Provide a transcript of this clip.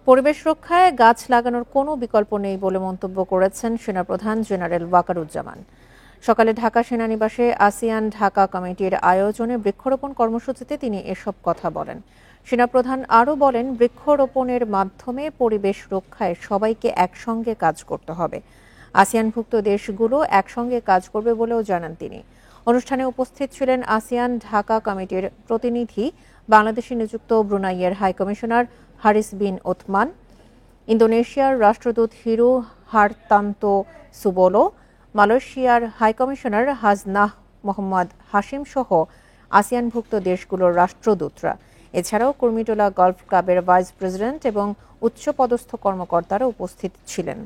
পরিবেশ রক্ষায় গাছ লাগানোর কোনো বিকল্প নেই বলে মন্তব্য করেছেন সেনাপ্রধান জেনারেল ওয়াকারুজ্জামান। সকালে ঢাকা সেনানিবাসে আসিয়ান ঢাকা কমিটির আয়োজনে বৃক্ষরোপণ কর্মসূচিতে তিনি এসব কথা বলেন। সেনাপ্রধান আরও বলেন, বৃক্ষরোপণের মাধ্যমে পরিবেশ রক্ষায় সবাইকে একসঙ্গে কাজ করতে হবে। আসিয়ানভুক্ত দেশগুলো একসঙ্গে কাজ করবে বলেও জানান তিনি। অনুষ্ঠানে উপস্থিত ছিলেন আসিয়ান ঢাকা কমিটির প্রতিনিধি, বাংলাদেশে নিযুক্ত ব্রুনাইয়ের হাইকমিশনার হারিস বিন ওথমান, ইন্দোনেশিয়ার রাষ্ট্রদূত হিরু হারতান্তো সুবোলো, মালয়েশিয়ার হাইকমিশনার হাজনাহ মোহাম্মদ হাশিম সহ আসিয়ানভুক্ত দেশগুলোর রাষ্ট্রদূতরা। এছাড়াও কুর্মিটোলা গলফ ক্লাবের ভাইস প্রেসিডেন্ট এবং উচ্চপদস্থ কর্মকর্তারা উপস্থিত ছিলেন।